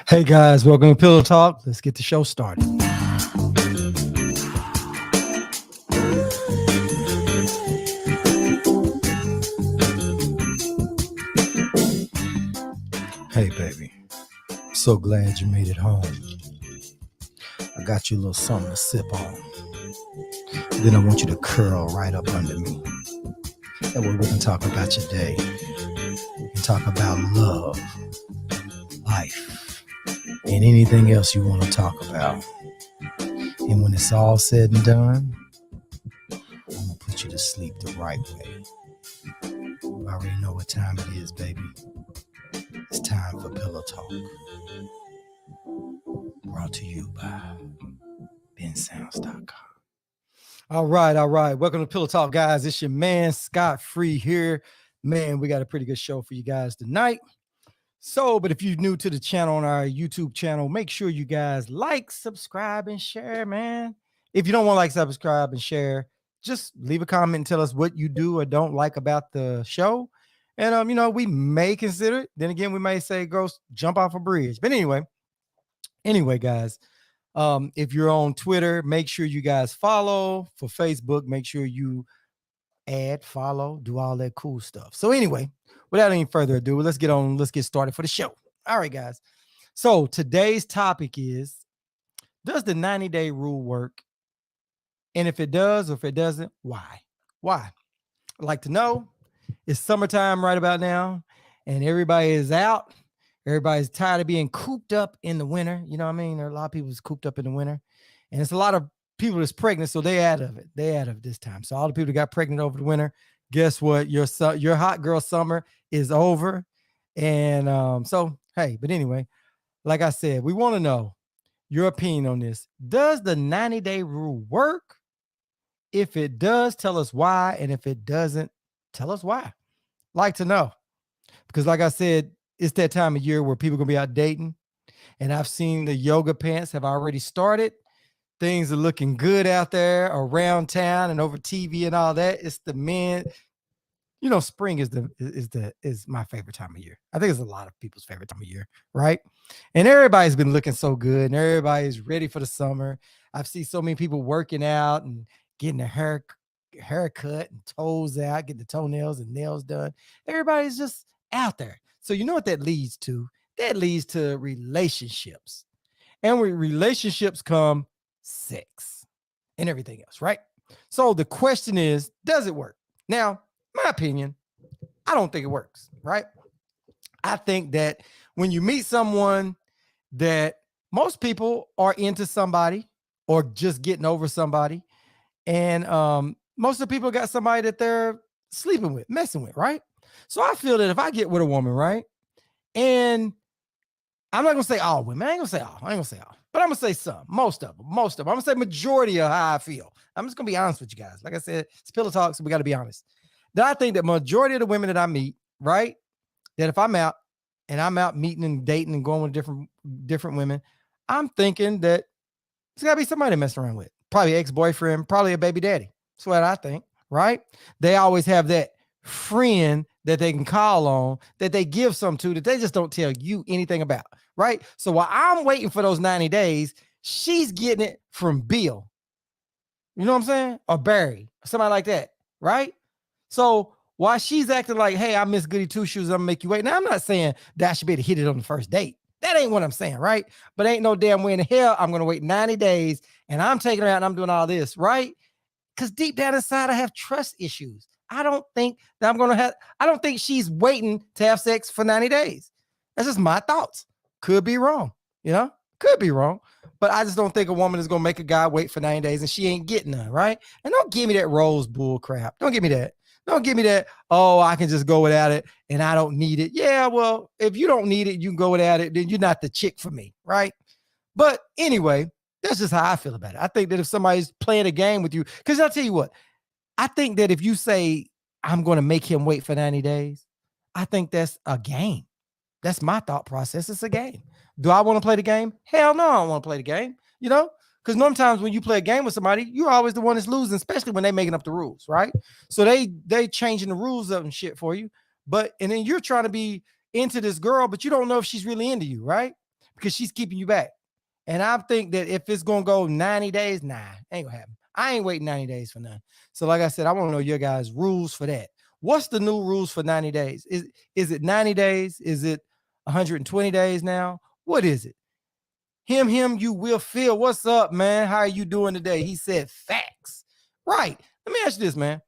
Hey guys, welcome to Pillow Talk. Let's get the show started. Hey baby, so glad you made it home. I got you a little something to sip on. Then I want you to curl right up under me. That way we can talk about your day. We can talk about love, life, and anything else you want to talk about. And when it's all said and done, I'm gonna put you to sleep the right way. You already know what time it is, baby. It's time for Pillow Talk. Brought to you by bensounds.com. All right. Welcome to Pillow Talk, guys. It's your man, Scott Free here. Man, we got a pretty good show for you guys tonight. But if you're new to the channel on our YouTube channel, make sure you guys like, subscribe, and share, man. If you don't want to like, subscribe, and share, just leave a comment and tell us what you do or don't like about the show. And, we may consider it. Then again, we may say, go jump off a bridge. But anyway, guys, if you're on Twitter, make sure you guys follow. For Facebook, make sure you add, follow, do all that cool stuff. So anyway, without any further ado, let's get started for the show. All right, guys. So today's topic is, does the 90-day rule work? And if it does or if it doesn't, why? I'd like to know. It's summertime right about now, and everybody is out. Everybody's tired of being cooped up in the winter. You know what I mean? There are a lot of people who's cooped up in the winter, and it's a lot of people that's pregnant, so they out of it. They out of this time. So all the people that got pregnant over the winter, guess what? Your hot girl summer is over. And but anyway, like I said, we want to know your opinion on this. Does the 90-day rule work? If it does, tell us why. And if it doesn't, tell us why. Like to know. Because like I said, it's that time of year where people are going to be out dating. And I've seen the yoga pants have already started. Things are looking good out there around town and over TV and all that. It's the men. Spring is my favorite time of year. I think it's a lot of people's favorite time of year, right? And everybody's been looking so good, and everybody's ready for the summer. I've seen so many people working out and getting a haircut and toes out, getting the toenails and nails done. Everybody's just out there. So you know what that leads to? That leads to relationships. And with relationships come sex and everything else, right? So the question is, does it work? Now, my opinion, I don't think it works, right? I think that when you meet someone, that most people are into somebody or just getting over somebody. And most of the people got somebody that they're sleeping with, messing with, right? So I feel that if I get with a woman, right? And I'm not going to say all women. I ain't going to say all. But I'm going to say some, most of them. I'm going to say majority of how I feel. I'm just going to be honest with you guys. Like I said, it's Pillow Talk, so we got to be honest. That I think that majority of the women that I meet, right, that if I'm out meeting and dating and going with different women, I'm thinking that it's got to be somebody to mess around with. Probably ex-boyfriend, probably a baby daddy. That's what I think, right? They always have that friend that they can call on, that they give some to, that they just don't tell you anything about, right? So while I'm waiting for those 90 days, she's getting it from Bill. You know what I'm saying? Or Barry, somebody like that, right? So while she's acting like, hey, I miss Goody Two Shoes, I'm gonna make you wait. Now, I'm not saying that I should be able to hit it on the first date. That ain't what I'm saying, right? But ain't no damn way in hell I'm gonna wait 90 days and I'm taking her out and I'm doing all this, right? Because deep down inside, I have trust issues. I don't think she's waiting to have sex for 90 days. That's just my thoughts. Could be wrong, could be wrong. But I just don't think a woman is gonna make a guy wait for 90 days and she ain't getting none, right? And don't give me that rose bull crap. Don't give me that. Don't give me that, oh, I can just go without it and I don't need it. Yeah, well, if you don't need it, you can go without it, then you're not the chick for me, right? But anyway, that's just how I feel about it. I think that if somebody's playing a game with you, because I'll tell you what, I think that if you say, I'm going to make him wait for 90 days, I think that's a game. That's my thought process. It's a game. Do I want to play the game? Hell no, I don't want to play the game, Because sometimes when you play a game with somebody, you're always the one that's losing, especially when they're making up the rules, right? So they changing the rules up and shit for you. And then you're trying to be into this girl, but you don't know if she's really into you, right? because she's keeping you back. And I think that if it's going to go 90 days, nah, ain't gonna happen. I ain't waiting 90 days for nothing. So like I said, I want to know your guys' rules for that. What's the new rules for 90 days? Is it 90 days? Is it 120 days now? What is it? Him, you will feel. What's up, man? How are you doing today? He said facts. Right. Let me ask you this, man.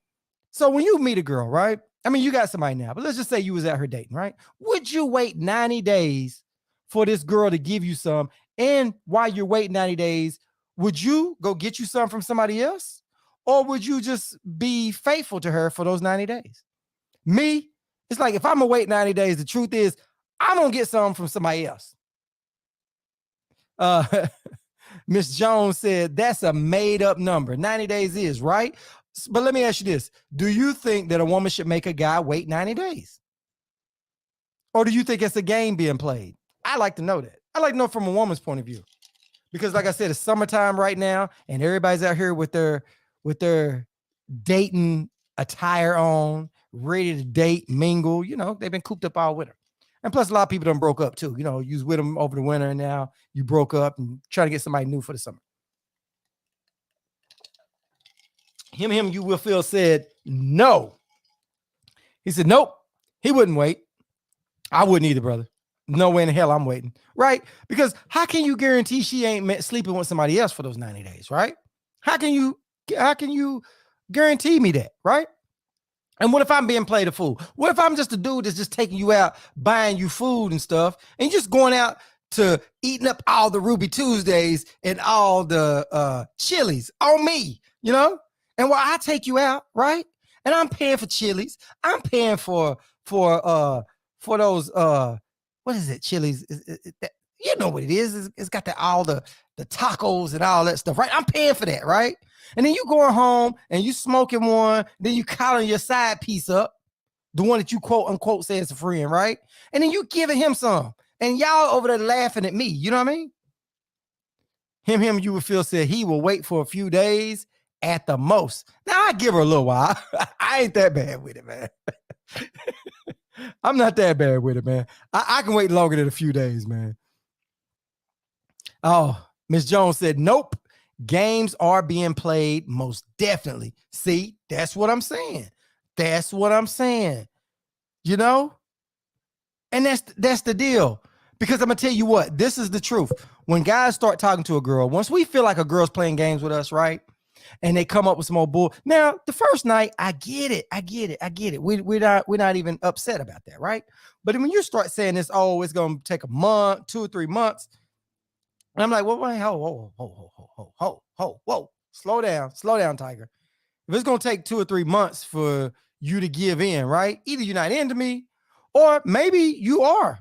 So when you meet a girl, right? I mean, you got somebody now, but let's just say you was at her dating, right? Would you wait 90 days for this girl to give you some? And while you're waiting 90 days, would you go get you some from somebody else? Or would you just be faithful to her for those 90 days? Me, it's like if I'm gonna wait 90 days, the truth is I'm gonna get some from somebody else. Miss Jones said that's a made up number. 90 days is right. But let me ask you this. Do you think that a woman should make a guy wait 90 days? Or do you think it's a game being played? I like to know that. I like to know from a woman's point of view. Because like I said, it's summertime right now, and everybody's out here with their dating attire on, ready to date, mingle. You know, they've been cooped up all winter. And plus, a lot of people done broke up too. You know, you was with them over the winter, and now you broke up and trying to get somebody new for the summer. Him, you will feel said no. He said, nope, he wouldn't wait. I wouldn't either, brother. No way in the hell I'm waiting, right? Because how can you guarantee she ain't sleeping with somebody else for those 90 days, right? How can you guarantee me that, right? And what if I'm being played a fool? What if I'm just a dude that's just taking you out, buying you food and stuff, and just going out to eating up all the Ruby Tuesdays and all the Chili's on me, you know? And while I take you out, right? And I'm paying for Chili's, I'm paying for those what is it? Chili's, you know what it is? It's got all the tacos and all that stuff, right? I'm paying for that, right? And then you going home and you smoking one, then you collaring your side piece up, the one that you quote unquote say is a friend, right? And then you giving him some, and y'all over there laughing at me. You know what I mean? Him, you will feel said he will wait for a few days at the most. Now I give her a little while. I ain't that bad with it, man. I'm not that bad with it, man. I can wait longer than a few days, man. Oh, Miss Jones said, nope. Games are being played, most definitely. See, that's what I'm saying. That's what I'm saying. You know? And that's the deal. Because I'm going to tell you what, this is the truth. When guys start talking to a girl, once we feel like a girl's playing games with us, right? And they come up with some more bull. Now, the first night, I get it. We're not even upset about that, right? But when you start saying this, oh, it's going to take a month, 2 or 3 months. And I'm like, well, wait, whoa. Slow down, Tiger. If it's going to take 2 or 3 months for you to give in, right? Either you're not into me, or maybe you are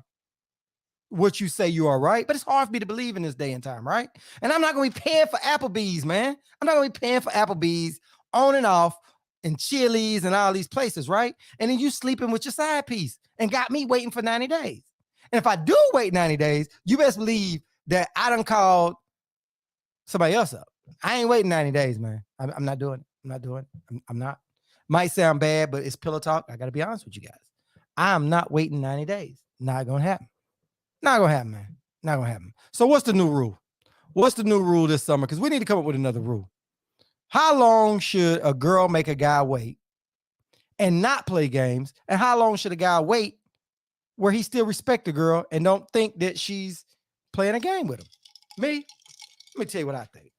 what you say you are, right? But it's hard for me to believe in this day and time, right? And I'm not going to be paying for Applebee's, man. I'm not going to be paying for Applebee's on and off and Chili's and all these places, right? And then you sleeping with your side piece and got me waiting for 90 days. And if I do wait 90 days, you best believe that I done called somebody else up. I ain't waiting 90 days, man. I'm not doing it. I'm not. Might sound bad, but it's pillow talk. I got to be honest with you guys. I'm not waiting 90 days. Not going to happen. Not going to happen, man. Not going to happen. So what's the new rule? What's the new rule this summer? Because we need to come up with another rule. How long should a girl make a guy wait and not play games? And how long should a guy wait where he still respect the girl and don't think that she's playing a game with him? Let me tell you what I think.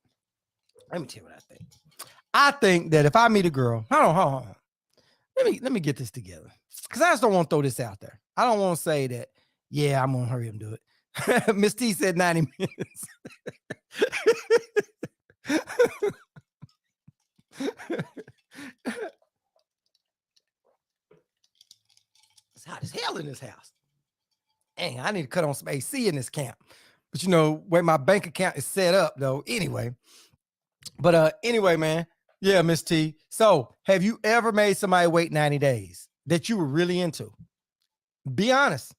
I think that if I meet a girl, hold on. Let me get this together. Because I just don't want to throw this out there. I don't want to say that, yeah, I'm going to hurry up and do it. Miss T said 90 minutes. It's hot as hell in this house. Dang, I need to cut on some AC in this camp. But you know, where my bank account is set up though. Anyway. But anyway, man. Yeah, Miss T. So have you ever made somebody wait 90 days that you were really into? Be honest.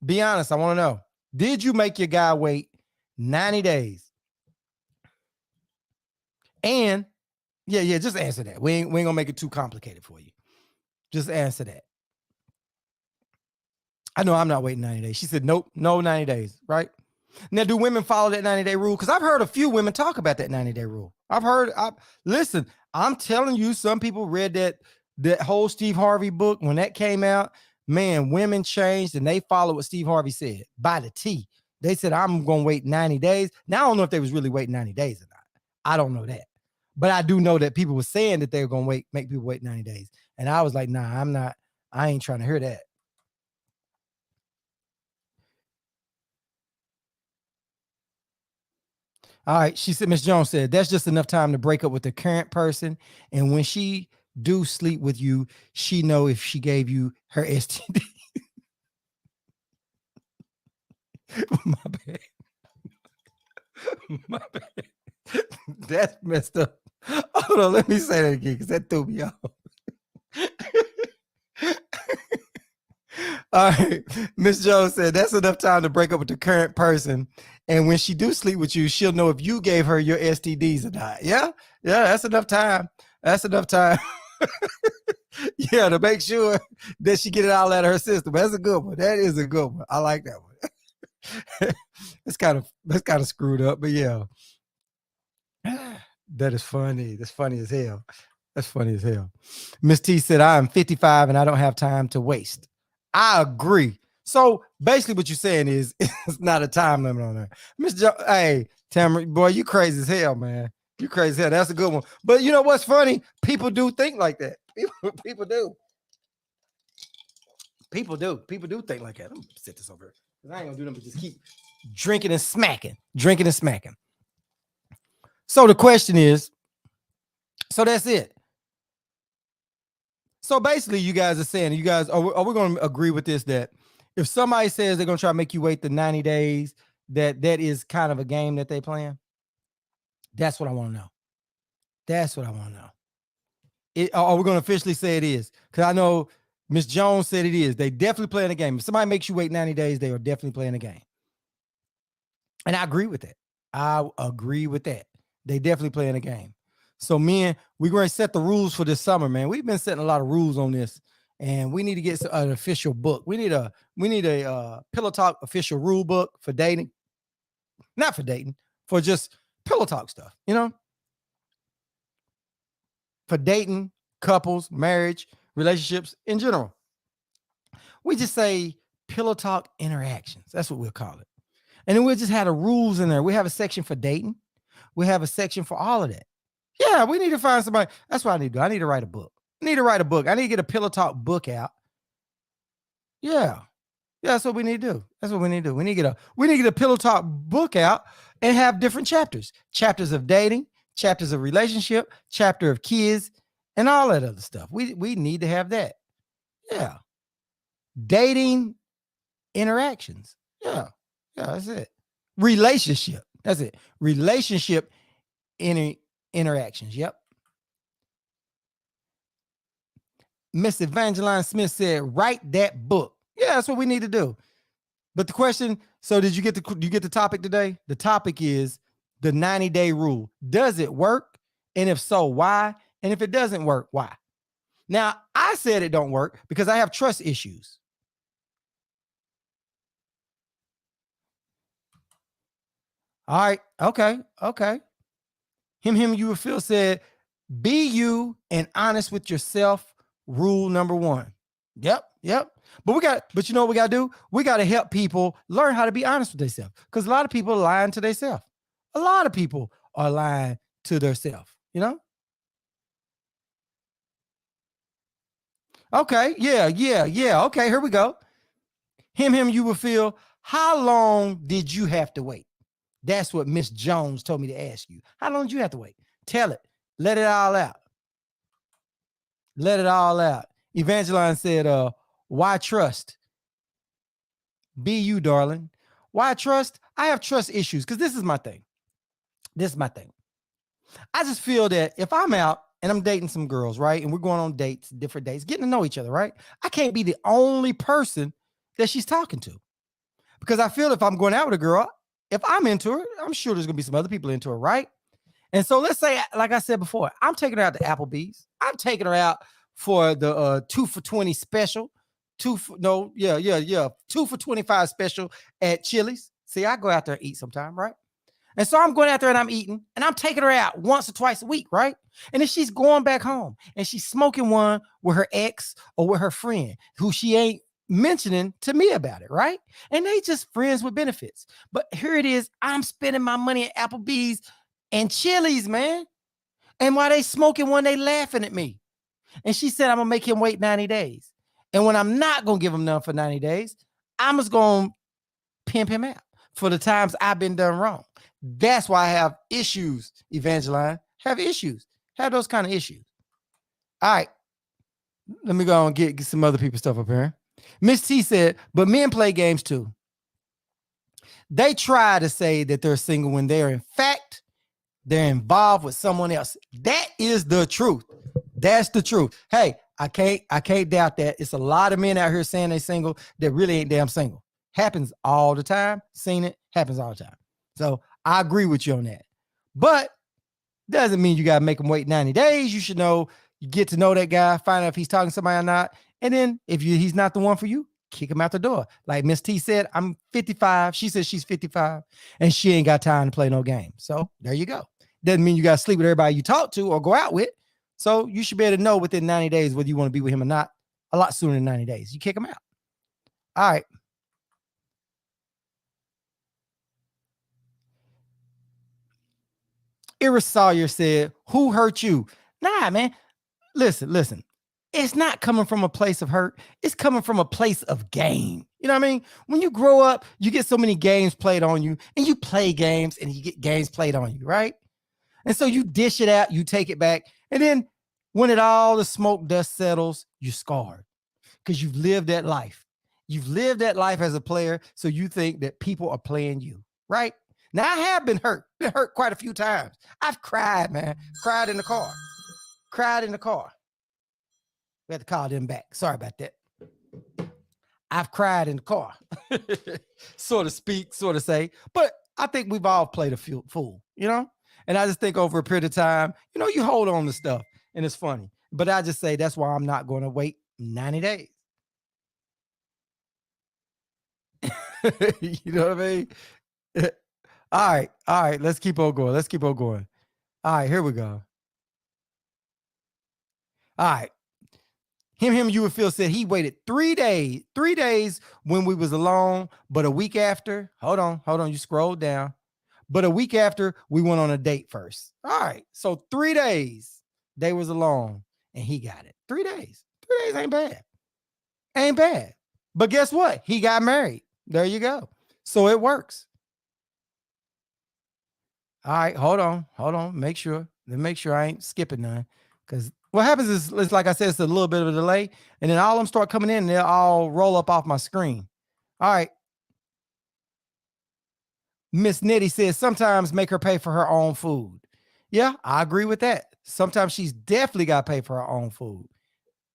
Be honest. I want to know. Did you make your guy wait 90 days? And yeah, just answer that. We ain't gonna make it too complicated for you. Just answer that. I know I'm not waiting 90 days. She said, nope, no 90 days, right? Now, do women follow that 90-day rule? Because I've heard a few women talk about that 90-day rule. Listen, I'm telling you, some people read that whole Steve Harvey book when that came out. Man, women changed and they followed what Steve Harvey said by the T. They said, I'm going to wait 90 days. Now, I don't know if they was really waiting 90 days or not. I don't know that. But I do know that people were saying that they were going to make people wait 90 days. And I was like, nah, I ain't trying to hear that. All right. She said, Miss Jones said, that's just enough time to break up with the current person. And when she do sleep with you, she know if she gave you her STD. My bad. My bad. That's messed up. Hold on, let me say that again because that threw me off. All right. Miss Jones said that's enough time to break up with the current person. And when she do sleep with you, she'll know if you gave her your STDs or not. Yeah. Yeah, that's enough time. That's enough time. Yeah, to make sure that she get it all out of her system. That's a good one. That is a good one. I like that one. That's kind of screwed up, but yeah. That is funny. That's funny as hell. That's funny as hell. Miss T said, I'm 55 and I don't have time to waste. I agree. So basically what you're saying is it's not a time limit on there. Miss hey, Tamara, boy, you crazy as hell, man. You crazy as hell. That's a good one. But you know what's funny? People do think like that. People do. People do think like that. Let me set this over here. I ain't gonna do nothing but just keep drinking and smacking. So the question is, so that's it. So basically, you guys are saying, are we going to agree with this, that if somebody says they're going to try to make you wait the 90 days, that is kind of a game that they playing? That's what I want to know. That's what I want to know. Are we going to officially say it is? Because I know Miss Jones said it is. They definitely playing a game. If somebody makes you wait 90 days, they are definitely playing a game. And I agree with that. They definitely playing a game. So men, we're going to set the rules for this summer, man. We've been setting a lot of rules on this, and we need to get an official book. We need a Pillow Talk official rule book for dating. Not for dating, for just Pillow Talk stuff, you know? For dating, couples, marriage, relationships in general. We just say Pillow Talk interactions. That's what we'll call it. And then we'll just have the rules in there. We have a section for dating. We have a section for all of that. Yeah, we need to find somebody. That's what I need to do. I need to write a book. I need to get a Pillow Talk book out. Yeah. Yeah, that's what we need to do. We need to get a Pillow Talk book out and have different chapters. Chapters of dating, chapters of relationship, chapter of kids, and all that other stuff. We need to have that. Yeah. Dating interactions. Yeah. Yeah, that's it. Relationship. That's it. Relationship interactions. Yep. Miss Evangeline Smith said, write that book. Yeah, that's what we need to do. But the question, so did you get the topic today? The topic is the 90-day rule. Does it work? And if so, why? And if it doesn't work, why? Now, I said it don't work because I have trust issues. All right. Okay. Him, you feel said, be you and honest with yourself. Rule number 1. Yep. But you know what we got to do? We got to help people learn how to be honest with themselves. Because a lot of people are lying to themselves. A lot of people are lying to themselves, you know? Okay. Yeah. Okay, here we go. Him, you will feel, how long did you have to wait? That's what Miss Jones told me to ask you. How long did you have to wait? Tell it. Let it all out. Evangeline said, why trust? Be you, darling. Why trust? I have trust issues because this is my thing. I just feel that if I'm out and I'm dating some girls, right? And we're going on dates, different dates, getting to know each other, right? I can't be the only person that she's talking to. Because I feel if I'm going out with a girl, if I'm into her, I'm sure there's going to be some other people into her, right? And so let's say, like I said before, I'm taking her out to Applebee's. I'm taking her out for the 2 for $20 special. 2 for 25 special at Chili's. See, I go out there and eat sometime, right? And so I'm going out there and I'm eating and I'm taking her out once or twice a week, right? And then she's going back home and she's smoking one with her ex or with her friend who she ain't mentioning to me about it, right? And they just friends with benefits. But here it is, I'm spending my money at Applebee's and Chili's, man. And while they smoking one, they laughing at me. And she said, I'm gonna make him wait 90 days. And when I'm not gonna give him none for 90 days, I'm just gonna pimp him out for the times I've been done wrong. That's why I have issues, Evangeline. Have issues. Have those kind of issues. All right. Let me go and get some other people's stuff up here. Miss T said, but men play games too. They try to say that they're single when they're in fact, they're involved with someone else. That is the truth. That's the truth. Hey, I can't doubt that. It's a lot of men out here saying they're single that really ain't damn single. Happens all the time. Seen it. Happens all the time. So I agree with you on that. But doesn't mean you got to make them wait 90 days. You should know, you get to know that guy, find out if he's talking to somebody or not. And then if he's not the one for you, kick him out the door. Like Miss T said, I'm 55. She says she's 55 and she ain't got time to play no game. So there you go. Doesn't mean you got to sleep with everybody you talk to or go out with. So you should be able to know within 90 days whether you want to be with him or not. A lot sooner than 90 days. You kick him out. All right. Iris Sawyer said, who hurt you? Nah, man. Listen. It's not coming from a place of hurt. It's coming from a place of game. You know what I mean? When you grow up, you get so many games played on you and you play games and you get games played on you, right? And so you dish it out, you take it back. And then when the smoke dust settles, you're scarred because you've lived that life. You've lived that life as a player. So you think that people are playing you, right? Now I have been hurt quite a few times. I've cried, man. Cried in the car. We had to call them back. Sorry about that. I've cried in the car, so to speak, so to say. But I think we've all played a fool, you know? And I just think over a period of time, you know, you hold on to stuff and it's funny. But I just say that's why I'm not going to wait 90 days. You know what I mean? All right. Let's keep on going. All right, here we go. All right. You would feel said he waited 3 days when we was alone, but a week after, hold on, you scroll down. But a week after, we went on a date first. All right, so 3 days they was alone and he got it. 3 days. 3 days ain't bad. But guess what? He got married. There you go. So it works. All right, hold on. Make sure I ain't skipping none. Because what happens is, like I said, it's a little bit of a delay. And then all of them start coming in and they'll all roll up off my screen. All right. Miss Nitty says sometimes make her pay for her own food. Yeah, I agree with that. Sometimes she's definitely got to pay for her own food.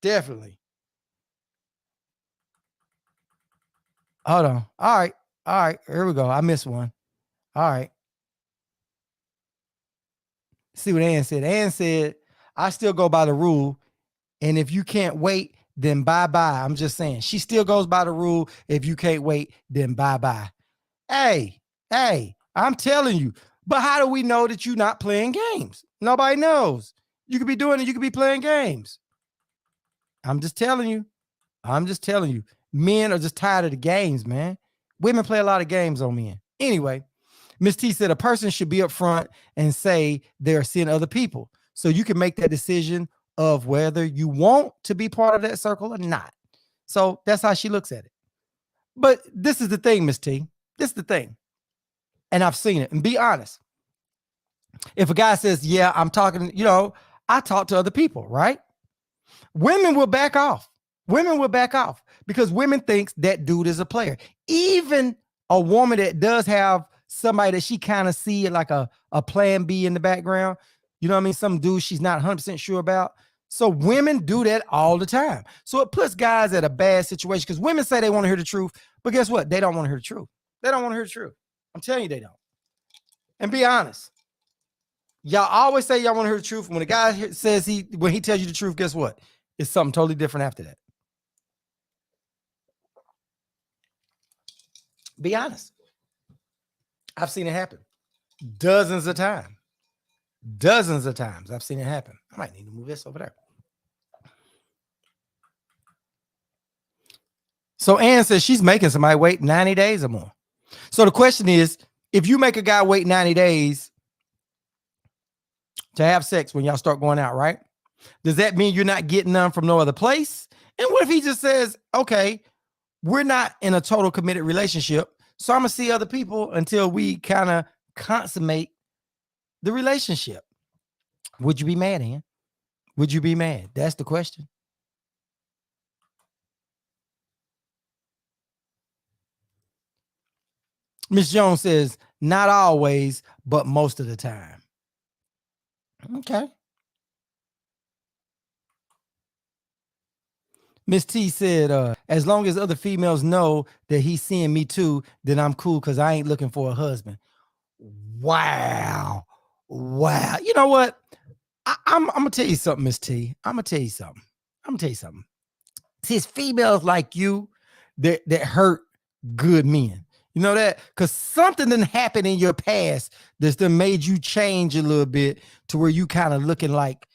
Definitely. Hold on. All right. Here we go. I missed one. All right. See what Ann said. Ann said, I still go by the rule. And if you can't wait, then bye-bye. I'm just saying. She still goes by the rule. If you can't wait, then bye-bye. Hey, I'm telling you. But how do we know that you're not playing games? Nobody knows. You could be doing it. You could be playing games. I'm just telling you. Men are just tired of the games, man. Women play a lot of games on men. Anyway, Miss T said a person should be upfront and say they're seeing other people. So you can make that decision of whether you want to be part of that circle or not. So that's how she looks at it. But this is the thing, Miss T. This is the thing. And I've seen it. And be honest. If a guy says, yeah, I'm talking, I talk to other people, right? Women will back off. Because women think that dude is a player. Even a woman that does have somebody that she kind of see like a plan B in the background, you know what I mean? Some dude she's not 100% sure about. So women do that all the time. So it puts guys at a bad situation because women say they want to hear the truth, but guess what? They don't want to hear the truth. I'm telling you they don't. And be honest. Y'all always say y'all want to hear the truth. When a guy says when he tells you the truth, guess what? It's something totally different after that. Be honest. I've seen it happen dozens of times. Dozens of times I've seen it happen. I might need to move this over there. So Ann says she's making somebody wait 90 days or more. So the question is, if you make a guy wait 90 days to have sex when y'all start going out, right? Does that mean you're not getting none from no other place? And what if he just says, okay, we're not in a total committed relationship, so I'm going to see other people until we kind of consummate the relationship? Would you be mad, Ann? Would you be mad? That's the question. Miss Jones says, not always, but most of the time. Okay. Miss T said, as long as other females know that he's seeing me too, then I'm cool because I ain't looking for a husband. Wow. Wow. You know what? I'm going to tell you something, Miss T. I'm going to tell you something. See, it's females like you that hurt good men. You know that? Because something didn't happen in your past that's done made you change a little bit to where you kind of looking like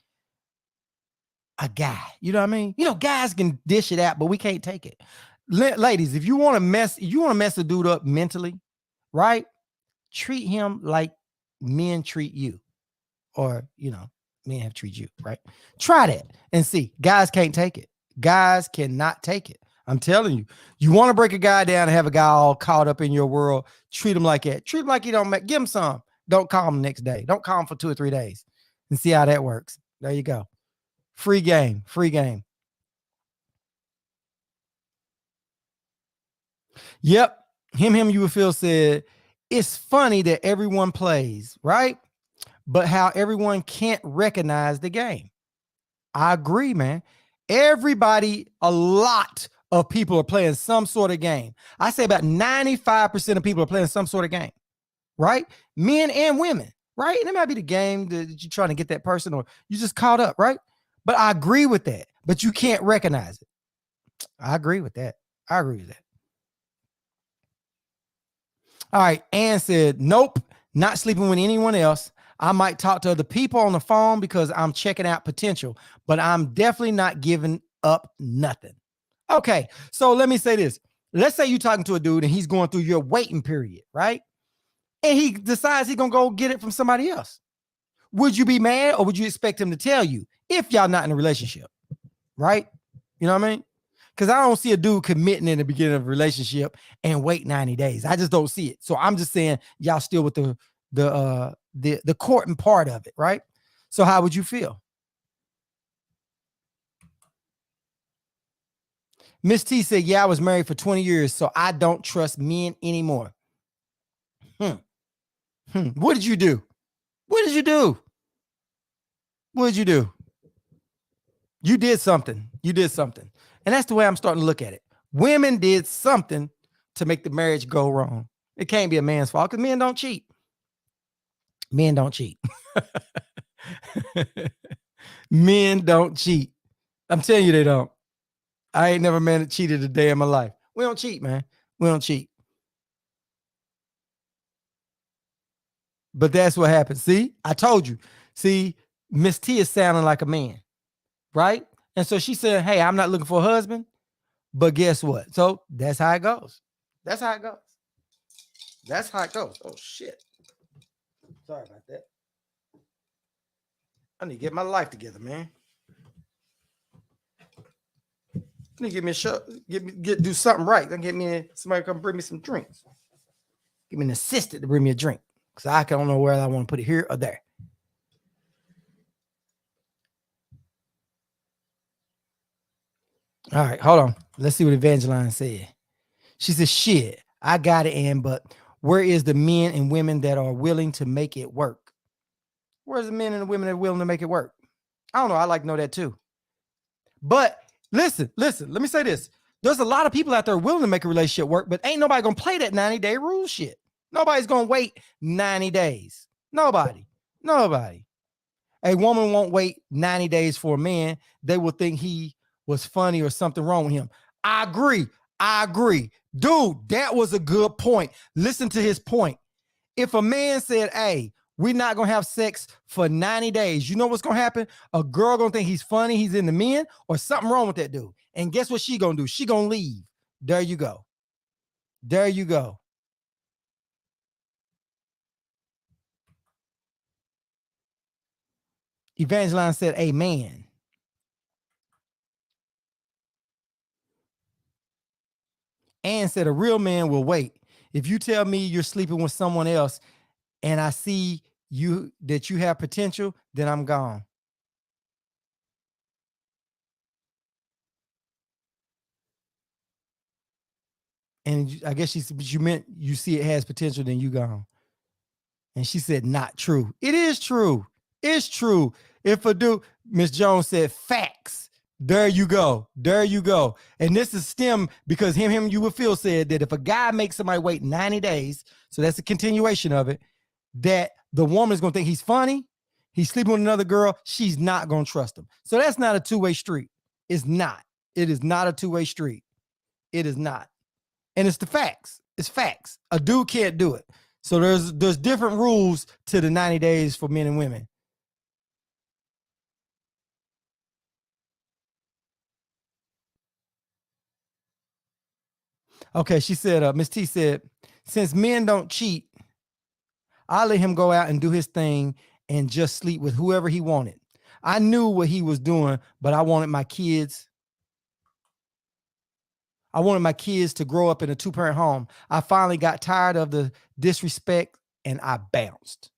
a guy. You know what I mean? You know, guys can dish it out, but we can't take it. Ladies, if you want to mess a dude up mentally, right? Treat him like men treat you, or, you know, men have treated you, right? Try that and see. Guys can't take it. Guys cannot take it. I'm telling you, you want to break a guy down and have a guy all caught up in your world, treat him like that. Treat him like you don't give him some. Don't call him the next day. Don't call him for 2 or 3 days and see how that works. There you go. Free game. Yep. You would feel said, it's funny that everyone plays, right? But how everyone can't recognize the game. I agree, man. Everybody, a lot of people are playing some sort of game. I say about 95% of people are playing some sort of game, right? Men and women, right? And it might be the game that you're trying to get that person, or you just caught up, right? But I agree with that. But you can't recognize it. I agree with that. All right. Ann said, nope, not sleeping with anyone else. I might talk to other people on the phone because I'm checking out potential, but I'm definitely not giving up nothing. Okay, so let me say this. Let's say you're talking to a dude and he's going through your waiting period, right? And he decides he's going to go get it from somebody else. Would you be mad, or would you expect him to tell you if y'all not in a relationship, right? You know what I mean? Because I don't see a dude committing in the beginning of a relationship and wait 90 days. I just don't see it. So I'm just saying y'all still with the courting part of it, right? So how would you feel? Miss T said, yeah, I was married for 20 years, so I don't trust men anymore. What did you do? What did you do? You did something. And that's the way I'm starting to look at it. Women did something to make the marriage go wrong. It can't be a man's fault because men don't cheat. Men don't cheat. Men don't cheat. I'm telling you, they don't. I ain't never man that cheated a day in my life. We don't cheat, man. We don't cheat. But that's what happens. See, I told you. See, Miss T is sounding like a man, right? And so she said, hey, I'm not looking for a husband. But guess what? So that's how it goes. Oh, shit. Sorry about that. I need to get my life together, man. I need to get me a show, do something right. Somebody come bring me some drinks. Give me an assistant to bring me a drink. Because I don't know where I want to put it, here or there. All right, hold on. Let's see what Evangeline said. She says, shit, I got it, Ann, but where is the men and women that are willing to make it work? Where's the men and the women that are willing to make it work? I don't know. I like to know that too. But listen, let me say this. There's a lot of people out there willing to make a relationship work, but ain't nobody going to play that 90-day rule shit. Nobody's going to wait 90 days. Nobody. A woman won't wait 90 days for a man. They will think he was funny or something wrong with him. I agree. Dude, that was a good point. Listen to his point. If a man said, hey, we're not going to have sex for 90 days, you know what's going to happen? A girl going to think he's funny, he's in the men, or something wrong with that dude. And guess what she going to do? She going to leave. There you go. There you go. Evangeline said, amen. Ann said, a real man will wait. If you tell me you're sleeping with someone else and I see that you have potential, then I'm gone. And I guess you meant you see it has potential, then you gone. And she said, not true. It is true. It's true. If a dude, Miss Jones said, facts. There you go. There you go. And this is stem because you will feel said that if a guy makes somebody wait 90 days, so that's a continuation of it, that the woman is going to think he's funny, he's sleeping with another girl, she's not going to trust him. So that's not a two-way street. It's not. It is not a two-way street. It is not. And it's the facts. It's facts. A dude can't do it. So there's different rules to the 90 days for men and women. Okay, she said, Miss T said, since men don't cheat, I let him go out and do his thing and just sleep with whoever he wanted. I knew what he was doing, but I wanted my kids to grow up in a two-parent home. I finally got tired of the disrespect and I bounced.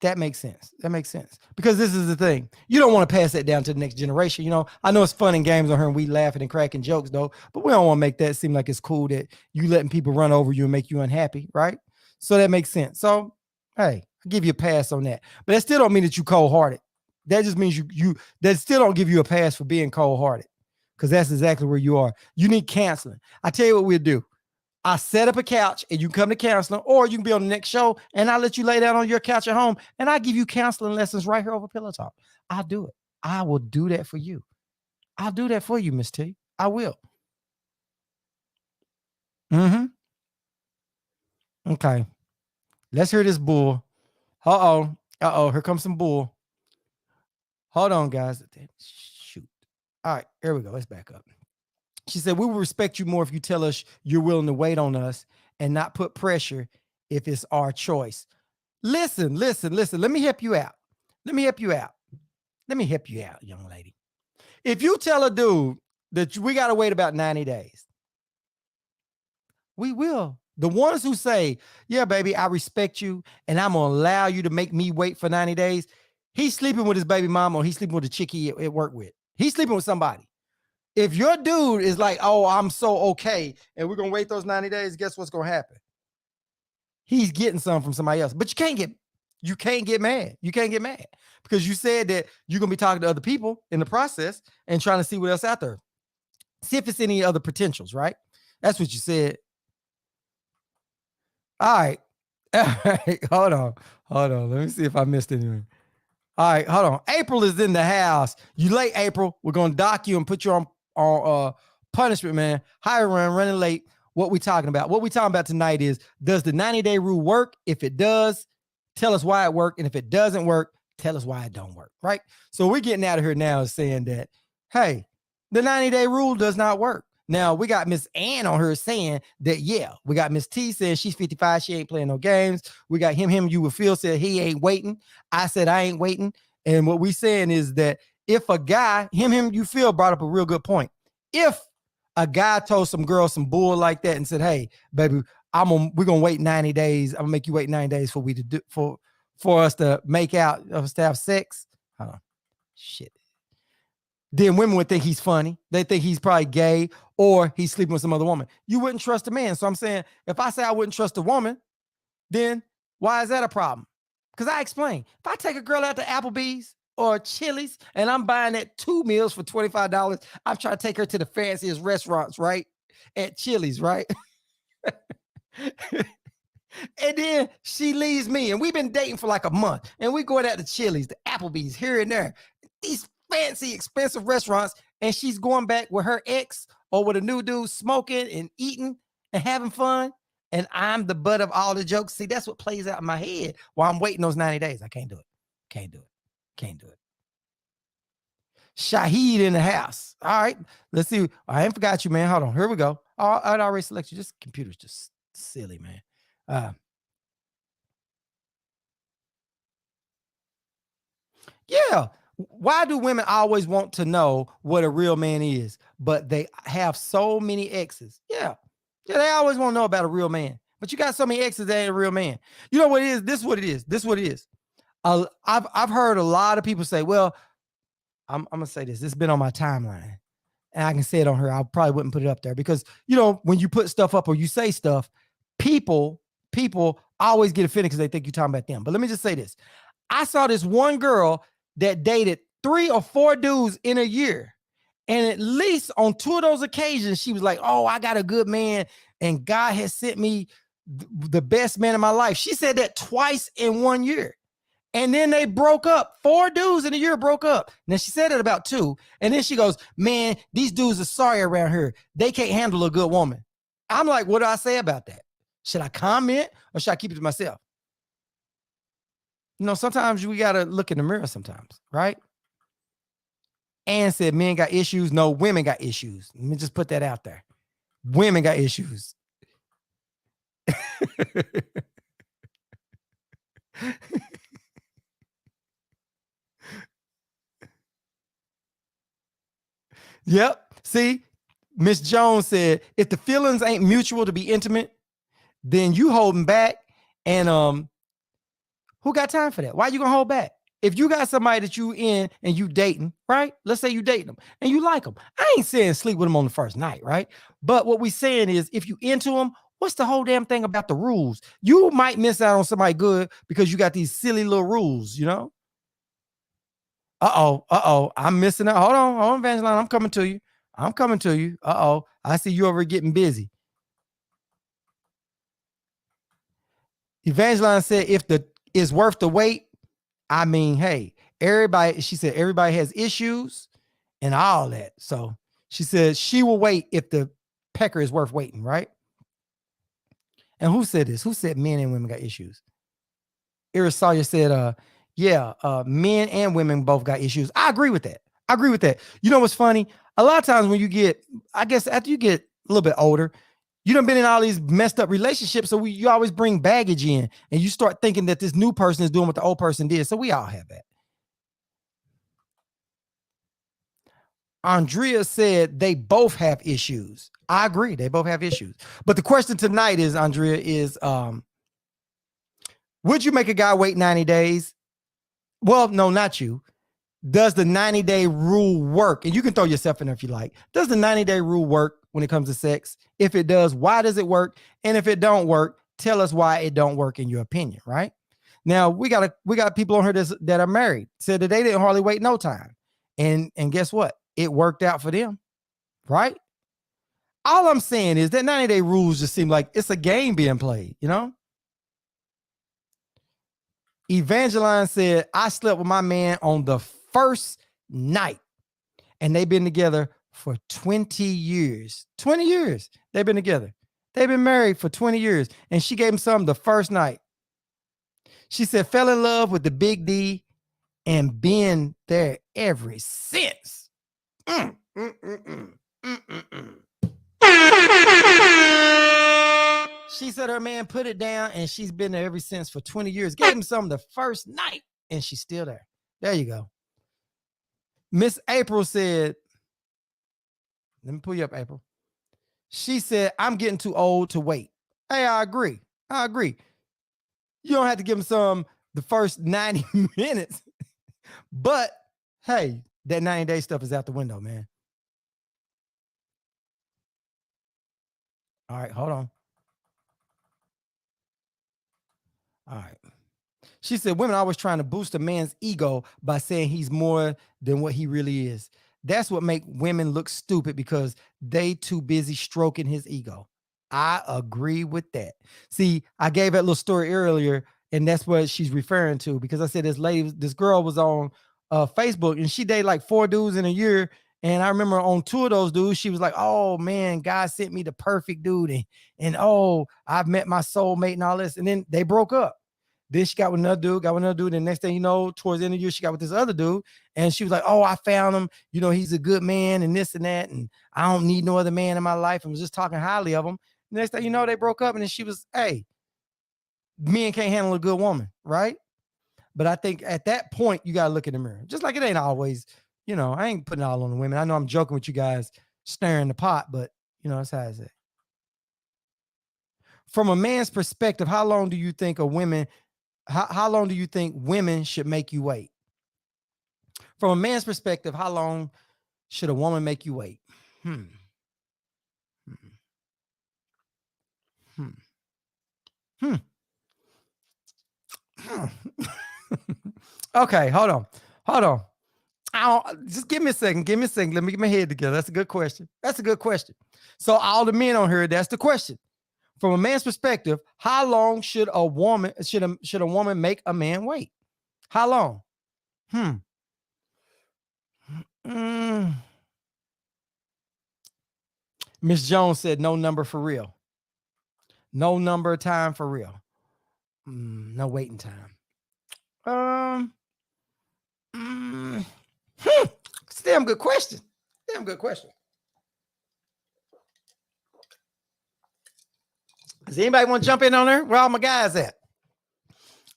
That makes sense. That makes sense. Because this is the thing. You don't want to pass that down to the next generation. You know, I know it's fun and games on here and we laughing and cracking jokes though, but we don't want to make that seem like it's cool that you letting people run over you and make you unhappy, right? So that makes sense. So, hey, I'll give you a pass on that. But that still don't mean that you cold-hearted. That just means that still don't give you a pass for being cold-hearted. Because that's exactly where you are. You need counseling. I tell you what we'll do. I set up a couch and you come to counseling, or you can be on the next show and I'll let you lay down on your couch at home and I give you counseling lessons right here over Pillow Talk. I'll do it. I will do that for you. I'll do that for you, Miss T. I will. Okay. Let's hear this bull. Uh-oh. Uh-oh. Here comes some bull. Hold on, guys. Shoot. All right. Here we go. Let's back up. She said, we will respect you more if you tell us you're willing to wait on us and not put pressure if it's our choice. Listen. Let me help you out. Let me help you out, young lady. If you tell a dude that we got to wait about 90 days, we will. The ones who say, yeah, baby, I respect you and I'm going to allow you to make me wait for 90 days. He's sleeping with his baby mama or he's sleeping with a chick he at work with. He's sleeping with somebody. If your dude is like, oh, I'm so okay, and we're going to wait those 90 days, guess what's going to happen? He's getting some from somebody else. But you can't get mad. You can't get mad because you said that you're going to be talking to other people in the process and trying to see what else out there. See if it's any other potentials, right? That's what you said. All right. All right. Hold on. Let me see if I missed anything. All right. Hold on. April is in the house. You late, April. We're going to dock you and put you on punishment, man. Hi, running late. What we talking about? What we talking about tonight is, does the 90-day rule work? If it does, tell us why it worked. And if it doesn't work, tell us why it don't work, right? So we're getting out of here now saying that, hey, the 90-day rule does not work. Now, we got Miss Ann on her saying that, yeah. We got Miss T saying she's 55. She ain't playing no games. We got him, you will feel said he ain't waiting. I said I ain't waiting. And what we saying is that if a guy, you feel brought up a real good point. If a guy told some girl some bull like that and said, hey, baby, we're going to wait 90 days. I'm going to make you wait 90 days for us to make out, us to have sex. Shit. Then women would think he's funny. They think he's probably gay or he's sleeping with some other woman. You wouldn't trust a man. So I'm saying, if I say I wouldn't trust a woman, then why is that a problem? Because I explain. If I take a girl out to Applebee's or Chili's and I'm buying that 2 meals for $25, I'm trying to take her to the fanciest restaurants, right? At Chili's, right? And then she leaves me and we've been dating for like a month and we going out to Chili's, the Applebee's here and there. These fancy, expensive restaurants, and she's going back with her ex or with a new dude smoking and eating and having fun. and I'm the butt of all the jokes. See, that's what plays out in my head while I'm waiting those 90 days. I can't do it. Can't do it. Can't do it. Shahid in the house. All right. Let's see. I ain't forgot you, man. Hold on. Here we go. Oh, I'd already selected you. This computer's just silly, man. Yeah. Why do women always want to know what a real man is, but they have so many exes? Yeah. Yeah, they always want to know about a real man. But you got so many exes that ain't a real man. You know what it is? This is what it is. This is what it is. I've heard a lot of people say, well, I'm gonna say this. This has been on my timeline. And I can say it on her. I probably wouldn't put it up there because when you put stuff up or you say stuff, people always get offended because they think you're talking about them. But let me just say this. I saw this one girl that dated 3 or 4 dudes in a year. And at least on 2 of those occasions, she was like, oh, I got a good man. And God has sent me the best man in my life. She said that twice in 1 year. And then they broke up. 4 dudes in a year broke up. Now she said it about 2. And then she goes, man, these dudes are sorry around here. They can't handle a good woman. I'm like, what do I say about that? Should I comment or should I keep it to myself? Sometimes we got to look in the mirror sometimes, right? Ann said men got issues. No, women got issues. Let me just put that out there. Women got issues. Yep. See, Miss Jones said, if the feelings ain't mutual to be intimate, then you holding back. And who got time for that? Why you gonna hold back? If you got somebody that you in and you dating, right? Let's say you dating them and you like them. I ain't saying sleep with them on the first night, right? But what we saying is if you into them, what's the whole damn thing about the rules? You might miss out on somebody good because you got these silly little rules, Uh-oh. I'm missing out. Hold on, Evangeline. I'm coming to you. Uh-oh. I see you over getting busy. Evangeline said, if it's worth the wait, I mean, hey, she said everybody has issues and all that. So she said she will wait if the pecker is worth waiting, right? And who said this? Who said men and women got issues? Iris Sawyer said, men and women both got issues. I agree with that. You know what's funny? A lot of times when after you get a little bit older, you done been in all these messed up relationships. So you always bring baggage in and you start thinking that this new person is doing what the old person did. So we all have that. Andrea said they both have issues. I agree. They both have issues. But the question tonight is, Andrea, would you make a guy wait 90 days? Well, no, not you. Does the 90-day rule work? And you can throw yourself in there if you like. Does the 90-day rule work when it comes to sex? If it does, why does it work? And if it don't work, tell us why it don't work in your opinion, right? Now, we got people on here that are married. Said that they didn't hardly wait no time. And guess what? It worked out for them, right? All I'm saying is that 90-day rules just seem like it's a game being played, Evangeline said, I slept with my man on the first night and they've been together for 20 years. 20 years they've been together. They've been married for 20 years and she gave him some the first night. She said, fell in love with the big D and been there ever since. She said her man put it down and she's been there ever since for 20 years. Gave him some the first night and she's still there. There you go. Miss April said, let me pull you up, April. She said, I'm getting too old to wait. Hey, I agree. You don't have to give him some the first 90 minutes. But hey, that 90-day stuff is out the window, man. All right, hold on. All right. She said, women are always trying to boost a man's ego by saying he's more than what he really is. That's what make women look stupid because they too busy stroking his ego. I agree with that. See, I gave that little story earlier, and that's what she's referring to because I said this girl was on Facebook and she dated like 4 dudes in a year And I remember on two of those dudes, she was like, oh man, God sent me the perfect dude. And oh, I've met my soulmate and all this. And then they broke up. Then she got with another dude, And the next thing you know, towards the end of the year, she got with this other dude. And she was like, oh, I found him. You know, he's a good man and this and that. And I don't need no other man in my life. And was just talking highly of him. The next thing you know, they broke up. And then she was, hey, men can't handle a good woman, right? But I think at that point, you got to look in the mirror. Just like it ain't always, you know, I ain't putting it all on the women. I know I'm joking with you guys, stirring the pot, but, you know, that's how I say. From a man's perspective, how long do you think how long do you think women should make you wait? From a man's perspective, how long should a woman make you wait? Okay, hold on. Just give me a second. Let me get my head together. That's a good question. So all the men on here, that's the question. From a man's perspective, how long should a woman make a man wait? How long? Miss Jones said no number for real. No number of time for real. No waiting time. It's a damn good question. Does anybody want to jump in on there? Where all my guys at?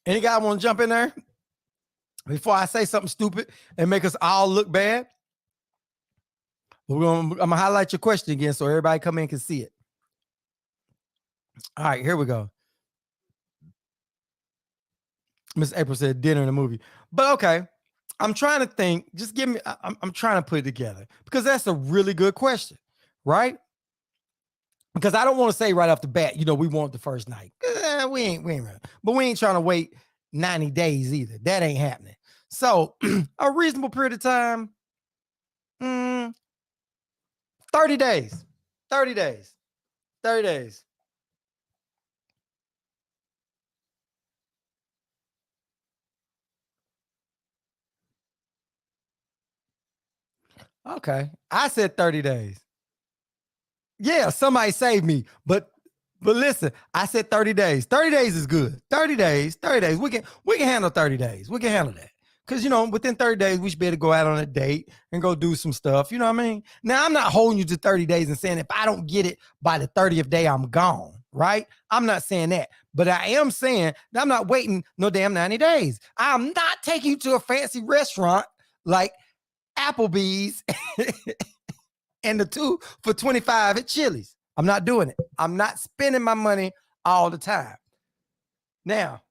Any guy want to jump in there before I say something stupid and make us all look bad? I'm gonna highlight your question again so everybody come in can see it. All right, here we go. Miss April said dinner in a movie, but okay. I'm trying to think. Just give me. I'm trying to put it together because that's a really good question, right? Because I don't want to say right off the bat, you know, we want the first night. We ain't ready. But we ain't trying to wait 90 days either. That ain't happening. So a reasonable period of time, 30 days. 30 days. 30 days. Okay. I said 30 days. Yeah, somebody saved me. But listen, I said 30 days. 30 days is good. 30 days. We can handle 30 days. We can handle that. Because, you know, within 30 days, we should be able to go out on a date and go do some stuff. You know what I mean? Now, I'm not holding you to 30 days and saying if I don't get it by the 30th day, I'm gone, right? I'm not saying that. But I am saying that I'm not waiting no damn 90 days. I'm not taking you to a fancy restaurant like Applebee's and the 2 for $25 at Chili's. I'm not doing it. I'm not spending my money all the time. Now,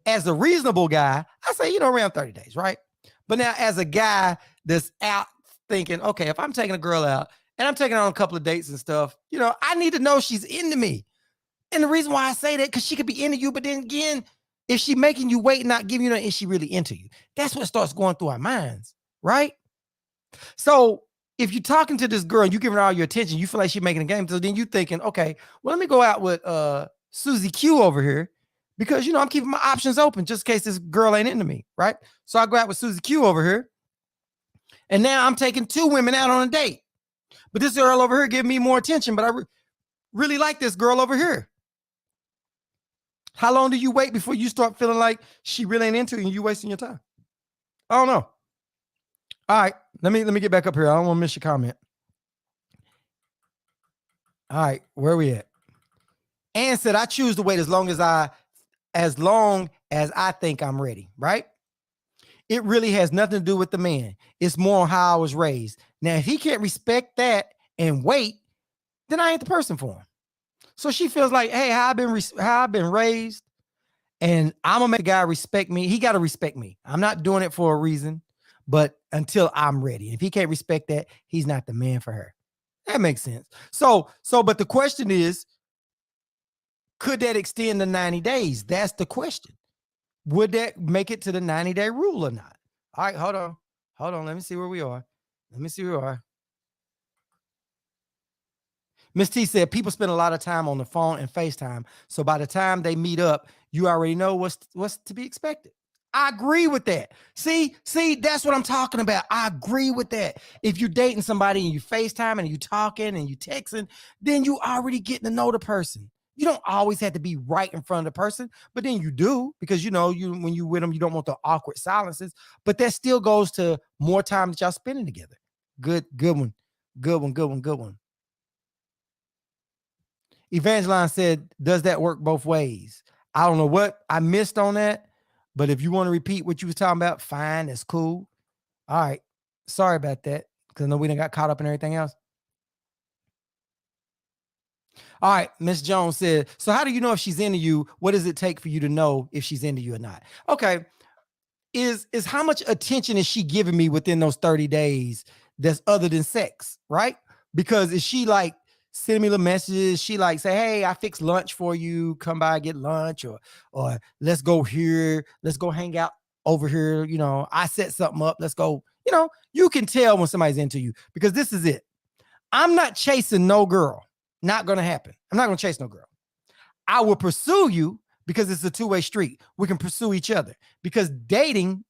as a reasonable guy, I say, you know, around 30 days, right? But now as a guy that's out thinking, okay, if I'm taking a girl out and I'm taking her on a couple of dates and stuff, you know, I need to know she's into me. And the reason why I say that, because she could be into you, but then again, if she making you wait, not giving you nothing, is she really into you? That's what starts going through our minds, right? So if you're talking to this girl and you giving her all your attention, you feel like she's making a game. So then you thinking, okay, well, let me go out with Susie Q over here because, you know, I'm keeping my options open just in case this girl ain't into me, right? So I go out with Susie Q over here. And now I'm taking 2 women out on a date. But this girl over here giving me more attention, but I really like this girl over here. How long do you wait before you start feeling like she really ain't into you and you wasting your time? I don't know. All right, let me get back up here. I don't want to miss your comment. All right, where are we at? Ann said, I choose to wait as long as I think I'm ready, right? It really has nothing to do with the man. It's more on how I was raised. Now, if he can't respect that and wait, then I ain't the person for him. So she feels like, hey, how I've been raised, and I'm gonna make a guy respect me. He got to respect me. I'm not doing it for a reason, but until I'm ready. If he can't respect that, he's not the man for her. That makes sense. So, but the question is, could that extend to 90 days? That's the question. Would that make it to the 90-day rule or not? All right, hold on. Let me see where we are. Miss T said people spend a lot of time on the phone and FaceTime. So by the time they meet up, you already know what's to be expected. I agree with that. See, that's what I'm talking about. I agree with that. If you're dating somebody and you FaceTime and you talking and you texting, then you already getting to know the person. You don't always have to be right in front of the person, but then you do, because you know, when you with them, you don't want the awkward silences. But that still goes to more time that y'all spending together. Good one. Good one. Evangeline said, does that work both ways? I don't know what I missed on that, but if you want to repeat what you was talking about, fine, that's cool. All right. Sorry about that, because I know we done got caught up in everything else. All right. Miss Jones said, so how do you know if she's into you? What does it take for you to know if she's into you or not? Okay. Is how much attention is she giving me within those 30 days that's other than sex, right? Because is she like sending me the messages? She like say, hey, I fixed lunch for you, come by, get lunch, or let's go here, let's go hang out over here. You know, I set something up, let's go. You know, you can tell when somebody's into you, because this is it. I'm not chasing no girl. Not gonna happen. I'm not gonna chase no girl. I will pursue you because it's a two-way street. We can pursue each other, because dating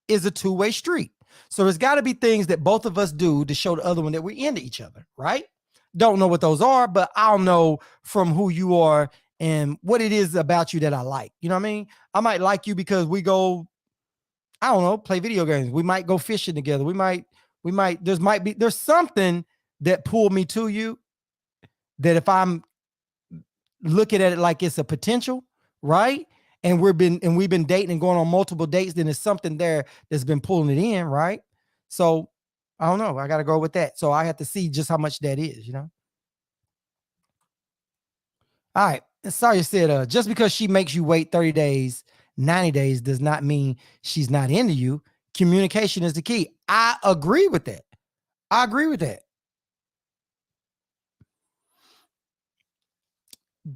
is a two-way street. So there's got to be things that both of us do to show the other one that we're into each other, right? Don't know what those are, but I'll know from who you are and what it is about you that I like. You know what I mean? I might like you because we go, I don't know, play video games. We might go fishing together. There's something that pulled me to you, that if I'm looking at it like it's a potential, right? And we've been dating and going on multiple dates, then there's something there that's been pulling it in, right? So I don't know. I got to go with that. So I have to see just how much that is, you know? All right. Sorry, said, just because she makes you wait 30 days, 90 days does not mean she's not into you. Communication is the key. I agree with that.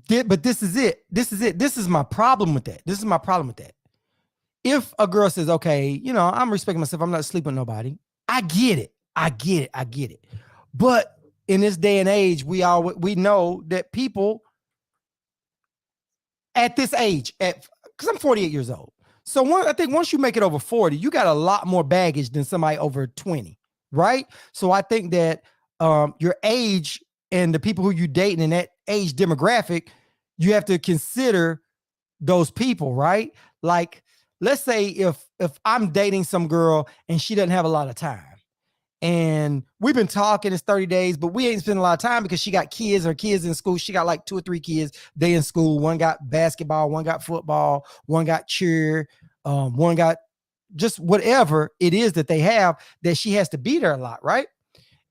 But this is it. This is my problem with that. If a girl says, okay, you know, I'm respecting myself, I'm not sleeping with nobody, I get it. But in this day and age, we know that people at this age, because I'm 48 years old. So I think once you make it over 40, you got a lot more baggage than somebody over 20, right? So I think that your age and the people who you dating in that age demographic, you have to consider those people, right? Like, let's say if I'm dating some girl and she doesn't have a lot of time, and we've been talking, it's 30 days, but we ain't spending a lot of time because she got kids, her kids in school. She got like 2 or 3 kids. They in school. One got basketball, one got football, one got cheer, one got just whatever it is that they have, that she has to be there a lot, right?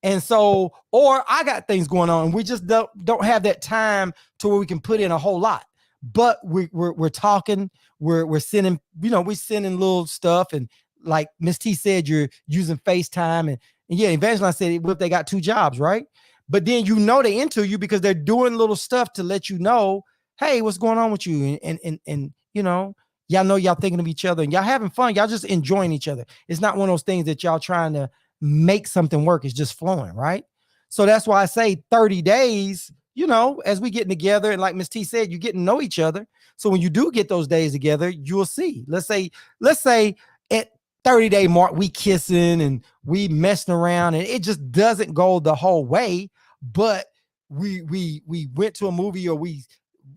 And so, or I got things going on and we just don't have that time to where we can put in a whole lot. But we're talking, we're sending, you know, we're sending little stuff. And like Miss T said, you're using FaceTime, and yeah, Evangeline said, what if they got 2 jobs, right? But then you know they into you because they're doing little stuff to let you know, hey, what's going on with you? And you know y'all thinking of each other and y'all having fun. Y'all just enjoying each other. It's not one of those things that y'all trying to make something work. It's just flowing, right? So that's why I say 30 days, you know, as we getting together, and like Miss T said, you getting to know each other. So when you do get those days together, you'll see. Let's say at 30-day mark, we kissing and we messing around, and it just doesn't go the whole way. But we went to a movie, or we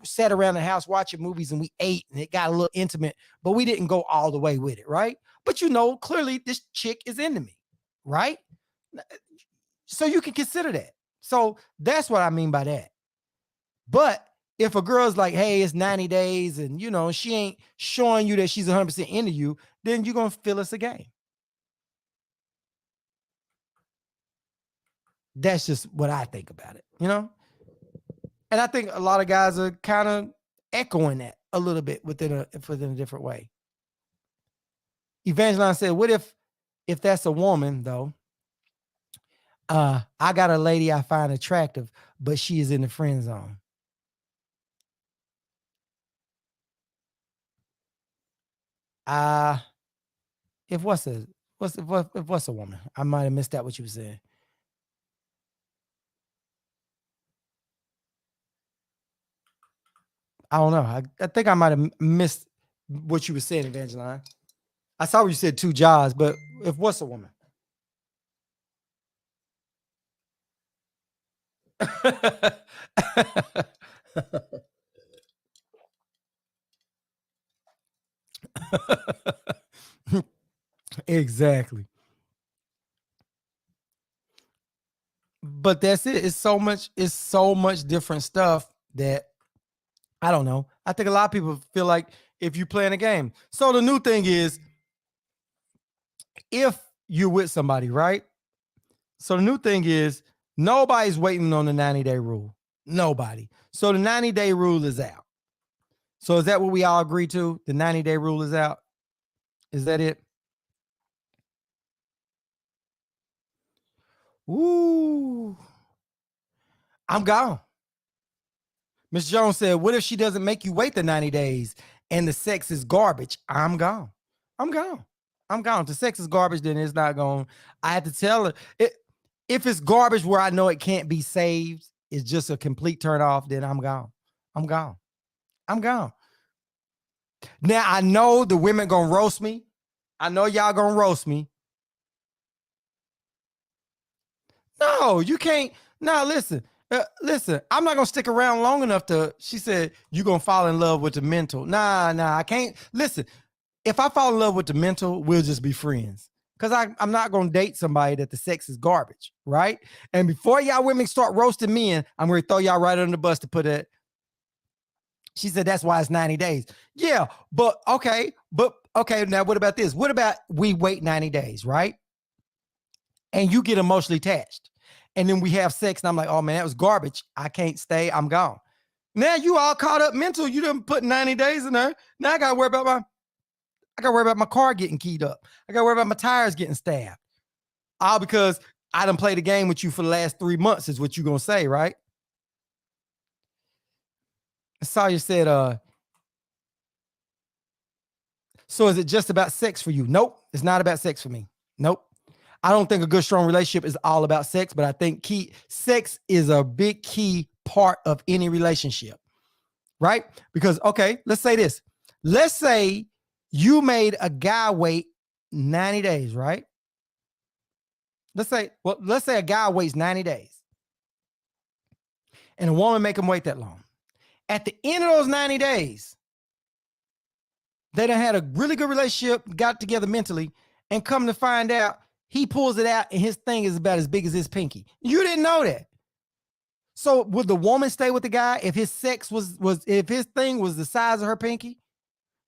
sat around the house watching movies, and we ate, and it got a little intimate, but we didn't go all the way with it, right? But you know, clearly this chick is into me, right? So you can consider that. So that's what I mean by that. But if a girl's like, hey, it's 90 days, and you know, she ain't showing you that she's 100% into you, then you're going to feel it's a game. That's just what I think about it, you know? And I think a lot of guys are kind of echoing that a little bit within a different way. Evangeline said, what if that's a woman though? I got a lady I find attractive, but she is in the friend zone. If what's a woman? I might have missed out what you were saying. I don't know. I think I might have missed what you were saying, Evangeline. I saw you said 2 jobs, but if what's a woman? Exactly. But that's it. It's so much different stuff that I don't know. I think a lot of people feel like if you playing a game. So the new thing is if you're with somebody, right? So the new thing is nobody's waiting on the 90-day rule. Nobody. So the 90-day rule is out. So is that what we all agree to? The 90-day rule is out. Is that it? Ooh, I'm gone. Miss Jones said, what if she doesn't make you wait the 90 days and the sex is garbage? I'm gone. I'm gone. I'm gone. If the sex is garbage, then it's not going. I had to tell her. If it's garbage where I know it can't be saved, it's just a complete turn off, then I'm gone. I'm gone. I'm gone. Now, I know the women going to roast me. I know y'all going to roast me. No, you can't. No, listen. Listen, I'm not gonna stick around long enough to. She said you're gonna fall in love with the mental. Nah, I can't. Listen, if I fall in love with the mental, we'll just be friends. Cause I'm not gonna date somebody that the sex is garbage, right? And before y'all women start roasting men, I'm gonna throw y'all right under the bus to put it. She said that's why it's 90 days. Yeah, but okay. Now what about this? What about we wait 90 days, right? And you get emotionally attached. And then we have sex, and I'm like, oh man, that was garbage. I can't stay. I'm gone. Now you all caught up mental. You didn't put 90 days in there. Now I gotta worry about my car getting keyed up. I gotta worry about my tires getting stabbed. All because I done played the game with you for the last 3 months, is what you gonna say, right? Sawyer said, so is it just about sex for you? Nope, it's not about sex for me. Nope. I don't think a good, strong relationship is all about sex, but I think sex is a big key part of any relationship, right? Because, okay, let's say this. Let's say you made a guy wait 90 days, right? Let's say a guy waits 90 days and a woman make him wait that long. At the end of those 90 days, they done had a really good relationship, got together mentally, and come to find out, he pulls it out and his thing is about as big as his pinky. You didn't know that. So would the woman stay with the guy if his sex was if his thing was the size of her pinky?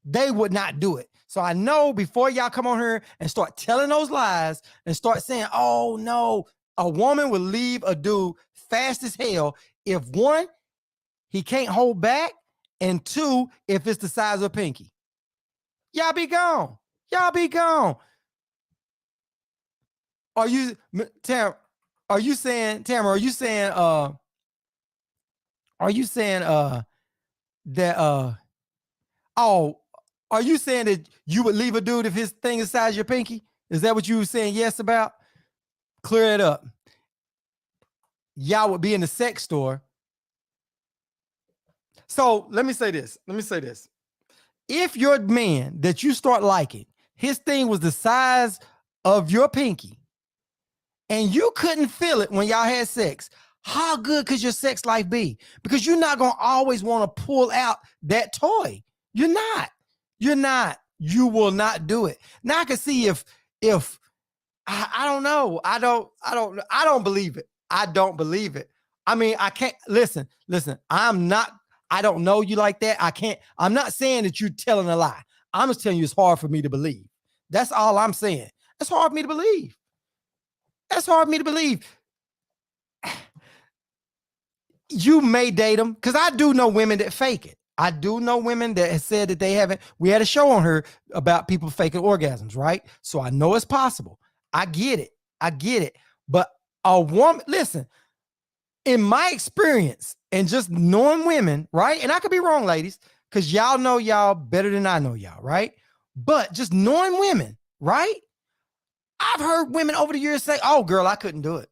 They would not do it. So I know before y'all come on here and start telling those lies and start saying, oh no, a woman would leave a dude fast as hell if one, he can't hold back, and two, if it's the size of a pinky. Y'all be gone. Y'all be gone. Are you Tam? Are you saying Tamara? Are you saying that oh, are you saying that you would leave a dude if his thing is size your pinky? Is that what you were saying yes about? Clear it up. Y'all would be in the sex store. So let me say this. If your man that you start liking, his thing was the size of your pinky, and you couldn't feel it when y'all had sex, how good could your sex life be? Because you're not going to always want to pull out that toy. You're not. You will not do it. Now I can see if I don't know. I don't believe it. I don't believe it. I mean, I can't listen. I don't know you like that. I'm not saying that you're telling a lie. I'm just telling you it's hard for me to believe. That's all I'm saying. It's hard for me to believe. You may date them, because I do know women that fake it. I do know women that have said that they haven't. We had a show on her about people faking orgasms, right? So I know it's possible. I get it. But a woman, listen, in my experience and just knowing women, right? And I could be wrong, ladies, because y'all know y'all better than I know y'all, right? But just knowing women, right? I've heard women over the years say, oh, girl, I couldn't do it.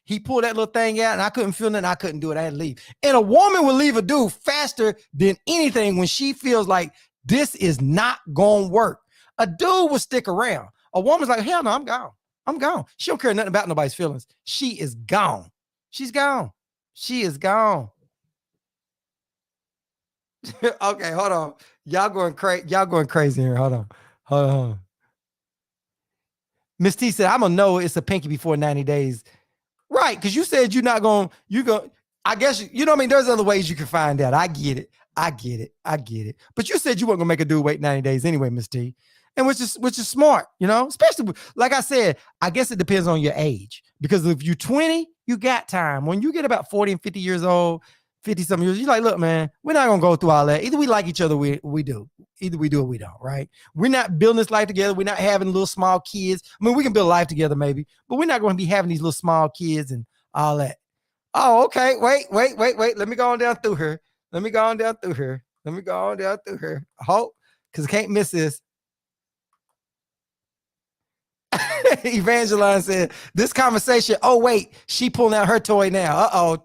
He pulled that little thing out and I couldn't feel nothing. I couldn't do it. I had to leave. And a woman will leave a dude faster than anything when she feels like this is not going to work. A dude will stick around. A woman's like, hell no, I'm gone. I'm gone. She don't care nothing about nobody's feelings. She is gone. She's gone. She is gone. Okay, hold on. Y'all going crazy. Y'all going crazy here. Hold on. Hold on. Miss T said, I'm gonna know it's a pinky before 90 days. Right, because you said you're not going, I guess, you know what I mean? There's other ways you can find out. I get it. I get it. I get it. But you said you weren't gonna make a dude wait 90 days anyway, Miss T. And which is smart, you know, especially like I said, I guess it depends on your age. Because if you're 20, you got time. When you get about 40 and 50 years old, 50 something years, you're like, look, man, we're not gonna go through all that. Either we like each other, we do. Either we do or we don't, right? We're not building this life together. We're not having little small kids. I mean, we can build a life together maybe, but we're not going to be having these little small kids and all that. Oh, okay. Wait. Let me go on down through here. Let me go on down through here. I hope, because I can't miss this. Evangeline said, this conversation, oh, wait, she pulling out her toy now. Uh-oh.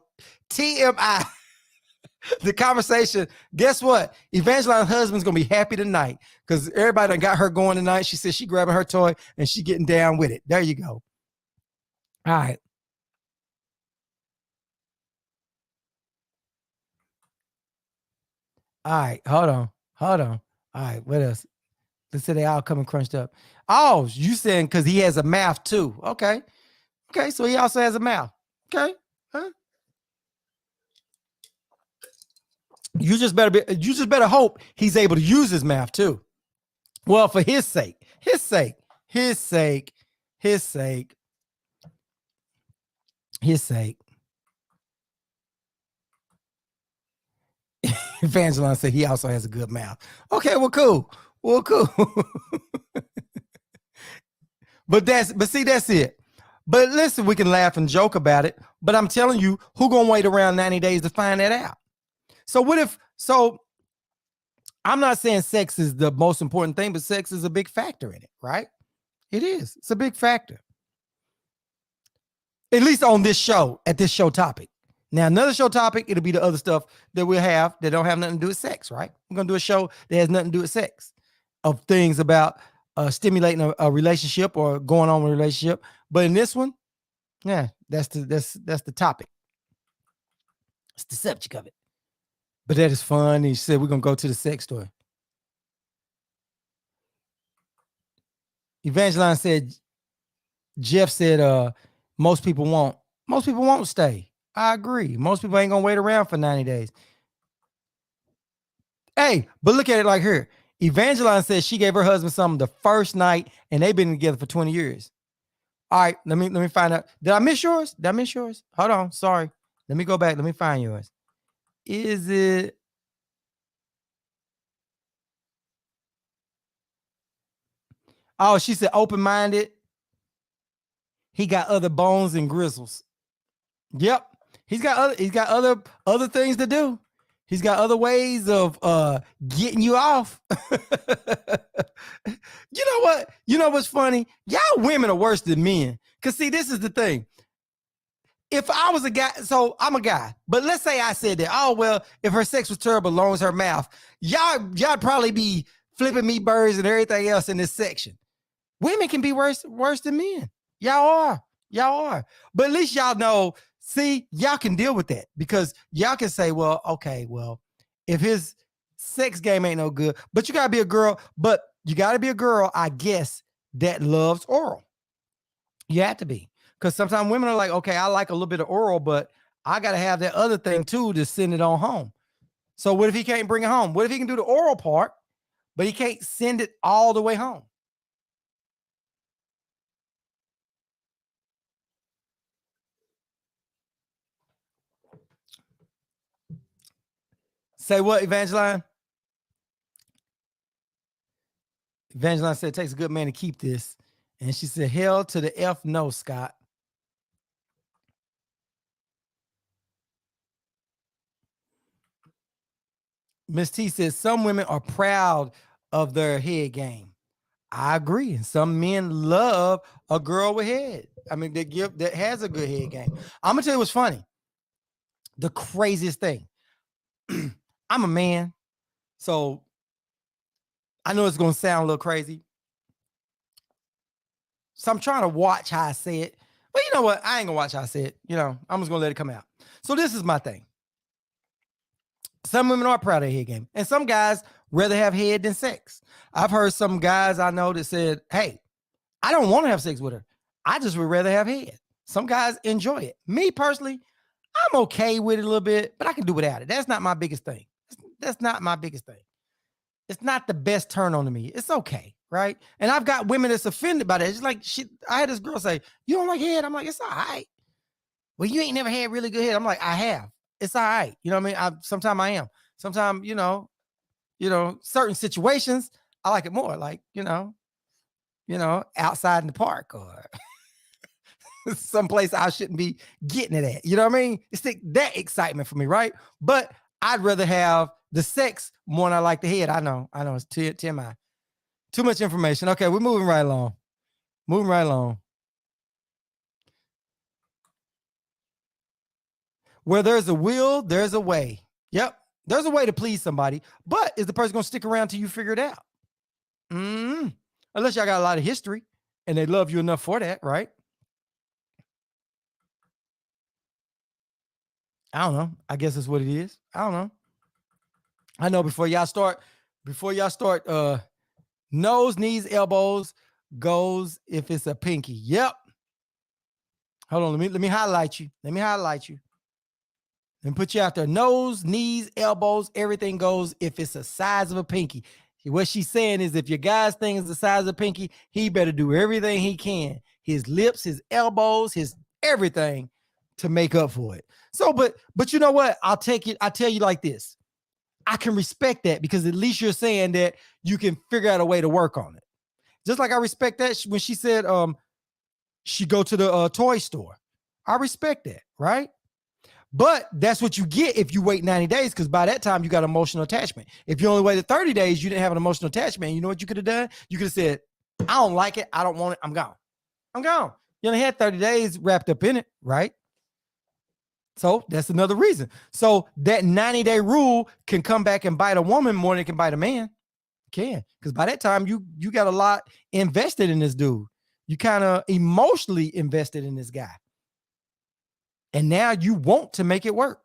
TMI. The conversation, guess what? Evangeline's husband's gonna be happy tonight because everybody done got her going tonight. She said she grabbing her toy and she getting down with it. There you go. All right. All right. Hold on. All right. What else? Let's say they all coming crunched up. Oh, you saying because he has a mouth too. Okay. So he also has a mouth. Okay. Huh? You just better hope he's able to use his mouth too. Well, for his sake. Evangeline said he also has a good mouth. Okay, well, cool. But see, that's it. But listen, we can laugh and joke about it. But I'm telling you, who gonna wait around 90 days to find that out? So I'm not saying sex is the most important thing, but sex is a big factor in it, right? It is. It's a big factor. At least on this show, at this show topic. Now, another show topic, it'll be the other stuff that we'll have that don't have nothing to do with sex, right? We're going to do a show that has nothing to do with sex, of things about stimulating a relationship or going on with a relationship. But in this one, yeah, that's the topic. It's the subject of it. But that is fun. And he said we're going to go to the sex story. Evangeline said, Jeff said, most people won't stay. I agree. Most people ain't gonna wait around for 90 days. Hey, but look at it like here. Evangeline says she gave her husband something the first night, and they've been together for 20 years. All right, let me find out. Did I miss yours? Hold on, sorry. Let me go back. Let me find yours. Is it? Oh, she said open-minded. He got other bones and grizzles. Yep. He's got other things to do. He's got other ways of getting you off. You know what? You know what's funny? Y'all women are worse than men. Cause see, this is the thing. If I was a guy, so I'm a guy, but let's say I said that, oh, well, if her sex was terrible, long as her mouth, y'all probably be flipping me birds and everything else in this section. Women can be worse than men. Y'all are. But at least y'all know, see, y'all can deal with that because y'all can say, well, okay, well, if his sex game ain't no good, but you gotta be a girl, I guess, that loves oral. You have to be. Because sometimes women are like, okay, I like a little bit of oral, but I got to have that other thing too to send it on home. So what if he can't bring it home? What if he can do the oral part, but he can't send it all the way home? Say what, Evangeline? Evangeline said it takes a good man to keep this. And she said, hell to the F no, Scott. Miss T says some women are proud of their head game. I agree. And some men love a girl with head. I mean, that has a good head game. I'm gonna tell you what's funny. The craziest thing. I'm a man, so I know it's gonna sound a little crazy. So I'm trying to watch how I say it. But you know what? I ain't gonna watch how I say it. I'm just gonna let it come out. So this is my thing. Some women are proud of their head game, and some guys rather have head than sex. I've heard some guys I know that said, "Hey, I don't want to have sex with her. I just would rather have head." Some guys enjoy it. Me personally, I'm okay with it a little bit, but I can do without it. That's not my biggest thing. That's not my biggest thing. It's not the best turn on to me. It's okay, right? And I've got women that's offended by that. It's like I had this girl say, "You don't like head?" I'm like, "It's all right." "Well, you ain't never had really good head." I'm like, "I have. It's all right." You know what I mean? Sometimes I am. Sometimes, certain situations, I like it more. Like, outside in the park or someplace I shouldn't be getting it at. You know what I mean? It's that excitement for me, right? But I'd rather have the sex more than I like the head. I know it's TMI. Too much information. Okay, we're moving right along. Moving right along. Where there's a will, there's a way. Yep. There's a way to please somebody, but is the person going to stick around till you figure it out? Unless y'all got a lot of history and they love you enough for that, right? I don't know. I guess that's what it is. I don't know. I know before y'all start, nose, knees, elbows goes if it's a pinky. Yep. Hold on. Let me highlight you. Let me put you out there. Nose, knees, elbows, everything goes if it's the size of a pinky. What she's saying is if your guy's thing is the size of a pinky, he better do everything he can. His lips, his elbows, his everything to make up for it. So, but you know what? I'll tell you like this. I can respect that because at least you're saying that you can figure out a way to work on it. Just like I respect that when she said she go to the toy store. I respect that, right? But that's what you get if you wait 90 days, because by that time you got emotional attachment. If you only waited 30 days, you didn't have an emotional attachment. You know what you could have done? You could have said, "I don't like it. I don't want it. I'm gone. I'm gone." You only had 30 days wrapped up in it, right? So that's another reason. So that 90-day rule can come back and bite a woman more than it can bite a man. It can, because by that time you got a lot invested in this dude. You kind of emotionally invested in this guy. And now you want to make it work.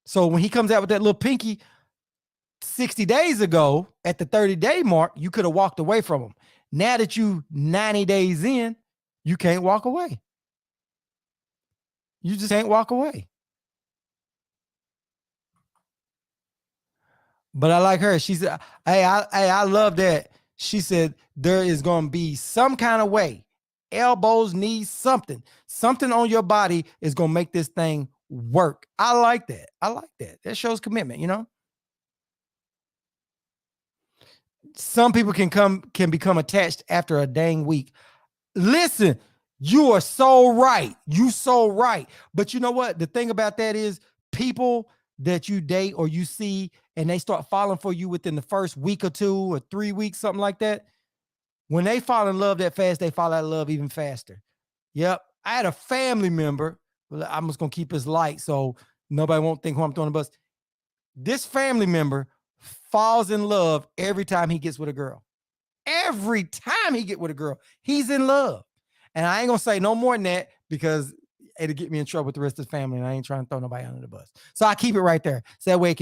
So when he comes out with that little pinky 60 days ago at the 30-day mark, you could have walked away from him. Now that you 90 days in, you can't walk away. You just can't walk away. But I like her. She said, I love that. She said there is going to be some kind of way. Elbows, knees, something on your body is going to make this thing work. I like that. That shows commitment, Some people can become attached after a dang week. Listen, you are so right. You so right. But you know what? The thing about that is people that you date or you see and they start falling for you within the first week or 2 or 3 weeks, something like that. When they fall in love that fast, they fall out of love even faster. Yep. I had a family member. Well, I'm just going to keep this light so nobody won't think who I'm throwing the bus. This family member falls in love every time he gets with a girl. Every time he get with a girl, he's in love. And I ain't going to say no more than that because it'll get me in trouble with the rest of the family. And I ain't trying to throw nobody under the bus. So I keep it right there. So that way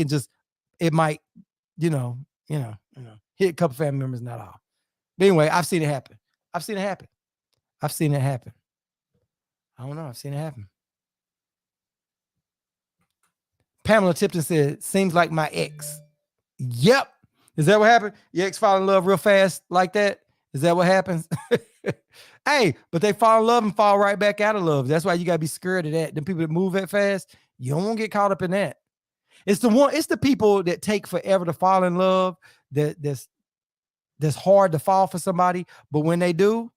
it might, hit a couple family members, not all. But anyway, I've seen it happen. I don't know. I've seen it happen. Pamela Tipton said, "Seems like my ex." Yep. Is that what happened? Your ex fall in love real fast like that? Is that what happens? Hey, but they fall in love and fall right back out of love. That's why you gotta be scared of that. The people that move that fast, you don't want to get caught up in that. It's the people that take forever to fall in love. That's hard to fall for somebody, but when they do,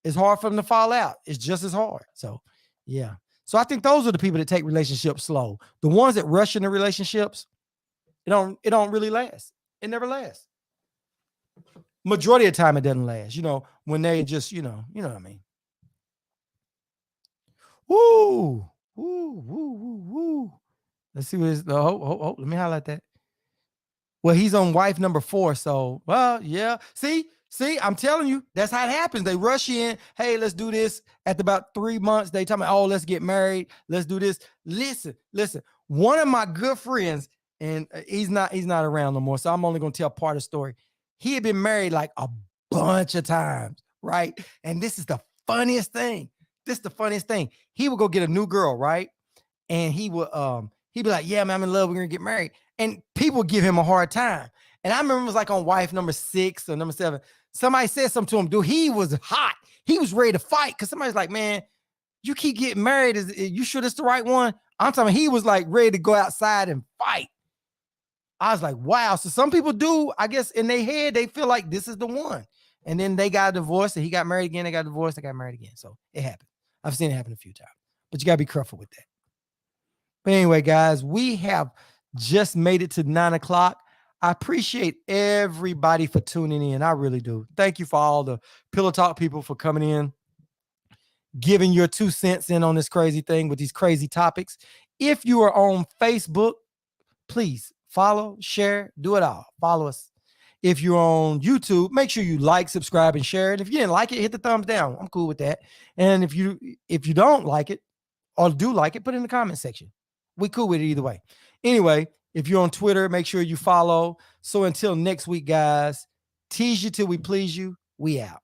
it's hard for them to fall out. It's just as hard. So, yeah. So I think those are the people that take relationships slow. The ones that rush into relationships, it don't really last. It never lasts. Majority of the time, it doesn't last. When they just, you know what I mean. Woo, woo, woo, woo, woo. Let's see what is. Let me highlight that. Well, he's on wife number 4. So, well, yeah. See, See, I'm telling you, that's how it happens. They rush in. Hey, let's do this. At about 3 months, they tell me, oh, let's get married. Let's do this. Listen. One of my good friends, and he's not around no more, so I'm only going to tell part of the story. He had been married like a bunch of times, right? And this is the funniest thing. He would go get a new girl, right? And he'd be like, yeah, man, I'm in love. We're going to get married. And people give him a hard time. And I remember it was like on wife number 6 or number 7. Somebody said something to him, dude. He was hot. He was ready to fight because somebody's like, man, you keep getting married. You sure this the right one? I'm talking, he was like ready to go outside and fight. I was like, wow. So some people do, I guess in their head, they feel like this is the one. And then they got divorced and he got married again. They got divorced. They got married again. So it happened. I've seen it happen a few times, but you got to be careful with that. But anyway, guys, we have just made it to 9 o'clock. I appreciate everybody for tuning in. I really do. Thank you for all the Pillow Talk people for coming in, giving your 2 cents in on this crazy thing with these crazy topics. If you are on Facebook, please follow, share, do it all. Follow us. If you're on YouTube, make sure you like, subscribe, and share it. If you didn't like it, hit the thumbs down. I'm cool with that. And if you don't like it or do like it, put it in the comment section. We cool with it either way. Anyway, if you're on Twitter, make sure you follow. So until next week, guys, tease you till we please you. We out.